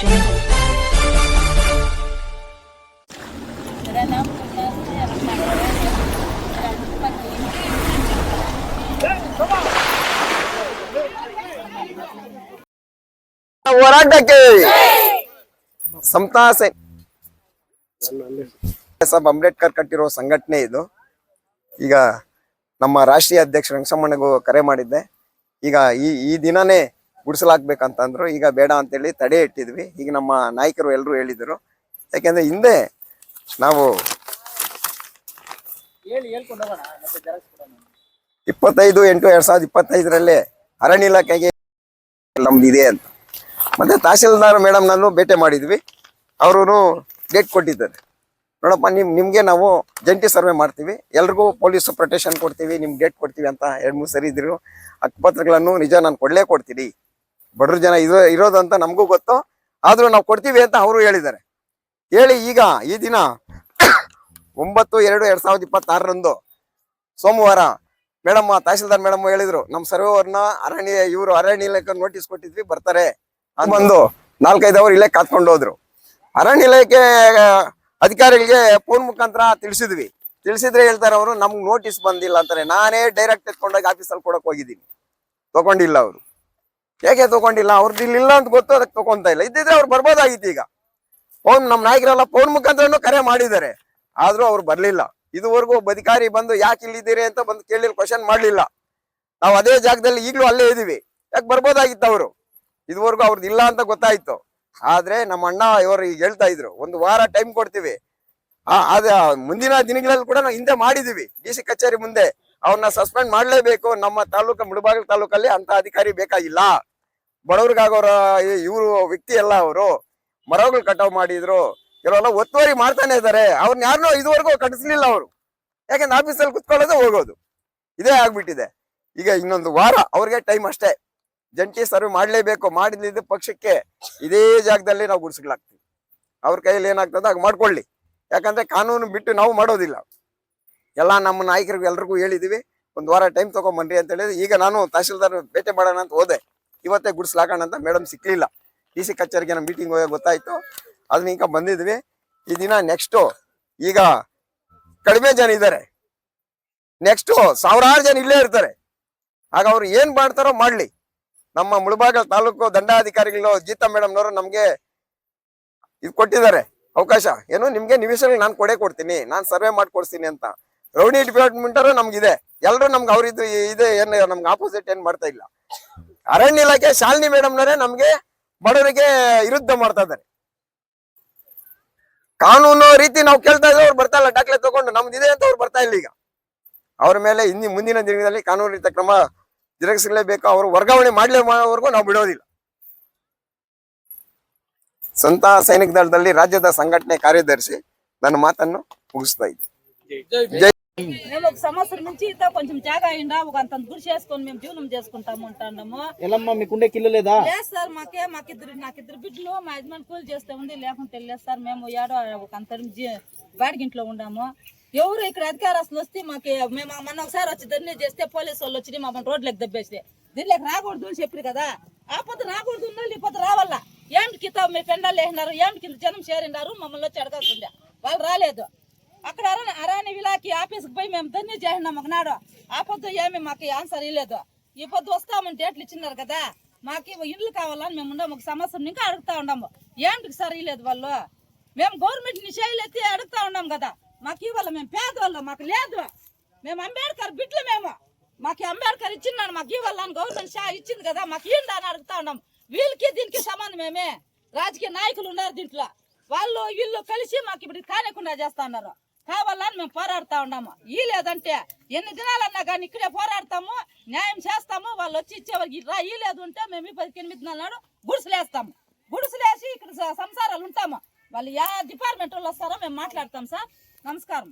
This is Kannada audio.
ಹೋರಾಟಕ್ಕೆ ಸಮತಾ ಸಾಹೇಬ್ ಅಂಬೇಡ್ಕರ್ ಕಟ್ಟಿರೋ ಸಂಘಟನೆ ಇದು. ಈಗ ನಮ್ಮ ರಾಷ್ಟ್ರೀಯ ಅಧ್ಯಕ್ಷ ವೆಂಕಟಮ್ಮನಿಗೂ ಕರೆ ಮಾಡಿದ್ದೆ. ಈಗ ಈ ದಿನನೇ ಗುಡಿಸಲಾಕ್ಬೇಕಂತಂದ್ರು. ಈಗ ಬೇಡ ಅಂತೇಳಿ ತಡೆ ಇಟ್ಟಿದ್ವಿ. ಈಗ ನಮ್ಮ ನಾಯಕರು ಎಲ್ಲರೂ ಹೇಳಿದರು. ಯಾಕೆಂದ್ರೆ ಹಿಂದೆ ನಾವು 25/8/2025 ಅರಣ್ಯ ಇಲಾಖೆಗೆ ನಮ್ದು ಇದೆ ಅಂತ ಮತ್ತೆ ತಹಶೀಲ್ದಾರ್ ಮೇಡಮ್ ನಾನು ಭೇಟಿ ಮಾಡಿದ್ವಿ. ಅವರು ಡೇಟ್ ಕೊಟ್ಟಿದ್ದಾರೆ. ನೋಡಪ್ಪ ನಿಮ್ಗೆ ನಾವು ಜಂಟಿ ಸರ್ವೆ ಮಾಡ್ತೀವಿ, ಎಲ್ರಿಗೂ ಪೊಲೀಸ್ ಪ್ರೊಟೆಕ್ಷನ್ ಕೊಡ್ತೀವಿ, ನಿಮ್ಗೆ ಡೇಟ್ ಕೊಡ್ತೀವಿ ಅಂತ 2-3 ಸರಿ ಇದ್ರು. ಹಕ್ಕುಪತ್ರಗಳನ್ನು ನಿಜ ನಾನು ಕೊಡ್ಲೇ ಕೊಡ್ತೀನಿ, ಬಡ್ರ ಜನ ಇರೋದಂತ ನಮಗೂ ಗೊತ್ತು, ಆದ್ರೂ ನಾವು ಕೊಡ್ತೀವಿ ಅಂತ ಅವರು ಹೇಳಿದ್ದಾರೆ. ಹೇಳಿ ಈಗ ಈ ದಿನ 9/2/2026 ಸೋಮವಾರ ಮೇಡಮ್ ತಹಶೀಲ್ದಾರ್ ಮೇಡಮ್ ಹೇಳಿದ್ರು, ನಮ್ಮ ಸರ್ವೇವರ್ನ ಅರಣ್ಯ ಇಲಾಖೆ ನೋಟಿಸ್ ಕೊಟ್ಟಿದ್ವಿ, ಬರ್ತಾರೆ ಅದು ಬಂದು 4-5 ಅವರ್ ಇಲ್ಲೇ ಕಾತ್ಕೊಂಡು ಹೋದ್ರು. ಅರಣ್ಯ ಇಲಾಖೆ ಅಧಿಕಾರಿಗಳಿಗೆ ಫೋನ್ ಮುಖಾಂತರ ತಿಳಿಸಿದ್ರೆ ಹೇಳ್ತಾರೆ ಅವರು ನಮ್ಗೆ ನೋಟಿಸ್ ಬಂದಿಲ್ಲ ಅಂತಾರೆ. ನಾನೇ ಡೈರೆಕ್ಟ್ ಎತ್ಕೊಂಡೋಗಿ ಆಫೀಸಲ್ಲಿ ಕೊಡಕ್ ಹೋಗಿದ್ದೀನಿ, ತಗೊಂಡಿಲ್ಲ ಅವರು. ಹೇಗೆ ತಗೊಂಡಿಲ್ಲ? ಅವ್ರದ್ದು ಇಲ್ಲ ಅಂತ ಗೊತ್ತು, ಅದಕ್ಕೆ ತಗೊಂತ ಇಲ್ಲ. ಇದ್ದಿದ್ರೆ ಅವ್ರು ಬರ್ಬೋದಾಗಿತ್ತು. ಈಗ ನಮ್ಮ ನಾಯಕರೆಲ್ಲ ಫೋನ್ ಮುಖಾಂತರ ಕರೆ ಮಾಡಿದ್ದಾರೆ, ಆದ್ರೂ ಅವ್ರು ಬರ್ಲಿಲ್ಲ. ಇದುವರೆಗೂ ಒಬ್ಬ ಅಧಿಕಾರಿ ಬಂದು ಯಾಕೆ ಇಲ್ಲಿದ್ದೀರಿ ಅಂತ ಬಂದು ಕೇಳಿಲ್ಲ, ಕ್ವಶನ್ ಮಾಡ್ಲಿಲ್ಲ. ನಾವು ಅದೇ ಜಾಗದಲ್ಲಿ ಈಗಲೂ ಅಲ್ಲೇ ಇದೀವಿ, ಯಾಕೆ ಬರ್ಬೋದಾಗಿತ್ತು ಅವರು. ಇದುವರೆಗೂ ಅವ್ರದ್ದು ಇಲ್ಲ ಅಂತ ಗೊತ್ತಾಯ್ತು. ಆದ್ರೆ ನಮ್ಮ ಅಣ್ಣ ಇವರು ಈಗ ಹೇಳ್ತಾ ಇದ್ರು, 1 ವಾರ ಟೈಮ್ ಕೊಡ್ತೀವಿ. ಅದ ಮುಂದಿನ ದಿನಗಳಲ್ಲಿ ಕೂಡ ನಾವು ಹಿಂದೆ ಮಾಡಿದೀವಿ. DC ಕಚೇರಿ ಮುಂದೆ ಅವ್ರನ್ನ ಸಸ್ಪೆಂಡ್ ಮಾಡ್ಲೇಬೇಕು. ನಮ್ಮ ಮುಳಬಾಗಿಲು ತಾಲೂಕಲ್ಲಿ ಅಂತ ಅಧಿಕಾರಿ ಬೇಕಾಗಿಲ್ಲ. ಬಡವ್ರಿಗಾಗೋರ ಇವರು ವ್ಯಕ್ತಿ ಎಲ್ಲ ಅವರು ಮರಗಳು ಕಟಾವ್ ಮಾಡಿದ್ರು, ಕೆಲವೆಲ್ಲ ಒತ್ತುವರಿ ಮಾಡ್ತಾನೆ ಇದ್ದಾರೆ. ಅವ್ರನ್ನ ಯಾರನ್ನೋ ಇದುವರೆಗೂ ಕಟ್ಟಿಸ್ಲಿಲ್ಲ ಅವರು. ಯಾಕಂದ್ರೆ ಆಫೀಸಲ್ಲಿ ಕುತ್ಕೊಳ್ಳೋದು ಹೋಗೋದು ಇದೇ ಆಗ್ಬಿಟ್ಟಿದೆ. ಈಗ ಇನ್ನೊಂದು ವಾರ ಅವ್ರಿಗೆ ಟೈಮ್ ಅಷ್ಟೇ. ಜಂಟಿ ಸರ್ವೆ ಮಾಡ್ಲೇಬೇಕು. ಮಾಡಿದ ಪಕ್ಷಕ್ಕೆ ಇದೇ ಜಾಗದಲ್ಲಿ ನಾವು ಗುಡಿಸ್ಲಾಗ್ತೀವಿ. ಅವ್ರ ಕೈಯಲ್ಲಿ ಏನಾಗ್ತದೆ ಆಗ ಮಾಡ್ಕೊಳ್ಳಿ. ಯಾಕಂದ್ರೆ ಕಾನೂನು ಬಿಟ್ಟು ನಾವು ಮಾಡೋದಿಲ್ಲ. ಎಲ್ಲ ನಮ್ಮ ನಾಯಕರಿಗೆ ಎಲ್ರಿಗೂ ಹೇಳಿದೀವಿ, 1 ವಾರ ಟೈಮ್ ತಗೊಂಬನ್ರಿ ಅಂತ ಹೇಳಿದ್ರೆ. ಈಗ ನಾನು ತಹಶೀಲ್ದಾರ್ ಭೇಟಿ ಮಾಡೋಣ ಅಂತ ಹೋದೆ, ಇವತ್ತೇ ಗುಡಿಸ್ಲಾಕೋಣ ಅಂತ. ಮೇಡಮ್ ಸಿಕ್ಲಿಲ್ಲ. DC ಕಚೇರಿಗೆ ನಮ್ಮ ಮೀಟಿಂಗ್ ಹೋಗಿ ಗೊತ್ತಾಯ್ತು. ಅದನ್ನ ಈಗ ಬಂದಿದ್ವಿ. ಈ ದಿನ ನೆಕ್ಸ್ಟ್ ಈಗ ಕಡಿಮೆ ಜನ ಇದ್ದಾರೆ, ನೆಕ್ಸ್ಟ್ 1000 ಜನ ಇಲ್ಲೇ ಇರ್ತಾರೆ. ಆಗ ಅವ್ರು ಏನ್ ಮಾಡ್ತಾರೋ ಮಾಡ್ಲಿ. ನಮ್ಮ ಮುಳಬಾಗಿಲು ತಾಲೂಕು ದಂಡಾಧಿಕಾರಿಗಳು ಗೀತಾ ಮೇಡಮ್ನವರು ನಮ್ಗೆ ಇದು ಕೊಟ್ಟಿದ್ದಾರೆ ಅವಕಾಶ. ಏನು ನಿಮ್ಗೆ ನಿವೇಶನ ನಾನು ಕೊಡ್ತೀನಿ, ನಾನು ಸರ್ವೆ ಮಾಡ್ಕೊಡ್ತೀನಿ ಅಂತ. ರೌಡಿ ಡಿಪಾರ್ಟ್ಮೆಂಟ್ ನಮ್ಗಿದೆ, ಎಲ್ರು ನಮ್ಗೆ ಅವ್ರಿದ್ದು ಇದೆ, ಏನು ನಮ್ಗೆ ಆಪೋಸಿಟ್ ಏನ್ ಮಾಡ್ತಾ ಇಲ್ಲ. ಅರಣ್ಯ ಇಲಾಖೆ ಶಾಲಿನಿ ಮೇಡಮ್ನವರೇ ನಮ್ಗೆ ಬಡವರಿಗೆ ವಿರುದ್ಧ ಮಾಡ್ತಾ ಇದ್ದಾರೆ. ಕಾನೂನು ರೀತಿ ನಾವು ಕೇಳ್ತಾ ಇದ್ರೆ ಅವ್ರು ಬರ್ತಾ ಇಲ್ಲ. ದಾಖಲೆ ತಗೊಂಡು ನಮ್ದಿದೆ ಅಂತ ಅವ್ರು ಬರ್ತಾ ಇಲ್ಲ. ಈಗ ಅವ್ರ ಮೇಲೆ ಮುಂದಿನ ದಿನದಲ್ಲಿ ಕಾನೂನು ರೀತಿಯ ಕ್ರಮ ಜರುಗಿಸಲೇಬೇಕು. ಅವರು ವರ್ಗಾವಣೆ ಮಾಡ್ಲೇವರೆಗೂ ನಾವು ಬಿಡೋದಿಲ್ಲ. ಸ್ವಂತ ಸೈನಿಕ ದಳದಲ್ಲಿ ರಾಜ್ಯದ సంఘటನೆ కార్యదర్శి ನನ್ನ మాటను ముగిస్తా ఇద్ది. మేము ఒక సంవత్సరం నుంచి ఇంత కొంచెం జాగా అయిందా ఒక అంత గుడి చేసుకొని మేము జీవనం చేసుకుంటాము అంటాము. ఎల్లమ్మ మీకుండే కిల్లు లేదా? లేదు సార్, నాకిద్దరు బిడ్డలు, మా యజమాని కూలి చేస్తే ఉంది, లేకుంటే లేదు సార్. మేము ఏడో ఒక అంత బాడిగింట్లో ఉన్నాము. ఎవరు ఇక్కడ అధికారస్తులు వస్తే మేము మొన్న ఒకసారి వచ్చి ధర్నీ చేస్తే పోలీసు వాళ్ళు వచ్చి మమ్మల్ని రోడ్లకు దబ్బేస్తే దీనిలోకి రాకూడదు అని చెప్పారు కదా. ఆ పొద్దు రాకూడదు ఈ పొద్దు రావాలా. ఏంటి కింద మీ పెండాలు వేసినారు, ఏంటి కింద జనం చేరినారు, మమ్మల్ని వచ్చి అడగాల్సిందే. వాళ్ళు రాలేదు. అక్కడ అరణ్య ఇలాఖీ ఆఫీస్కి పోయి మేము ధర్నీ చేసినాం ఒకనాడు. ఆ పొద్దు ఏమి మాకు ఆన్సర్ ఇవ్వలేదు. ఈ పొద్దు వస్తామని డేట్లు ఇచ్చినారు కదా. మాకు ఇండ్లు కావాలని మేము ఉన్నాము. ఒక సంవత్సరం ఇంకా అడుగుతా ఉన్నాము. ఏంటికి సార్ ఇవ్వలేదు వాళ్ళు. మేము గవర్నమెంట్ నిషేధాలు ఎత్తి అడుగుతా ఉన్నాం కదా. మాకు ఇవ్వాలి, మేము పేదవాళ్ళం, మాకు లేదు. మేము అంబేద్కర్ బిడ్డలు, మాకు అంబేద్కర్ ఇచ్చిన్నాడు, మాకు ఇవ్వాలని గవర్నమెంట్ ఇచ్చింది కదా, మాకు ఇవ్వండి అని అడుగుతా ఉన్నాం. వీళ్ళకి దీనికి సంబంధమేమే. రాజకీయ నాయకులు ఉన్నారు దీంట్లో, వాళ్ళు వీళ్ళు కలిసి మాకు ఇప్పుడు కానికుండా చేస్తా ఉన్నారు. కావాలని మేము పోరాడుతా ఉన్నాము. ఈ లేదంటే ఎన్ని దినాలన్నా కానీ ఇక్కడే పోరాడతాము, న్యాయం చేస్తాము. వాళ్ళు వచ్చి ఇచ్చేవారికి ఈ లేదు అంటే మేము 18 నాడు గుడిసెలేస్తాము. గుడిసెలేసి ఇక్కడ సంసారాలు ఉంటాము. వాళ్ళు డిపార్ట్మెంట్ వాళ్ళు వస్తారో మేము మాట్లాడతాం సార్. నమస్కారం.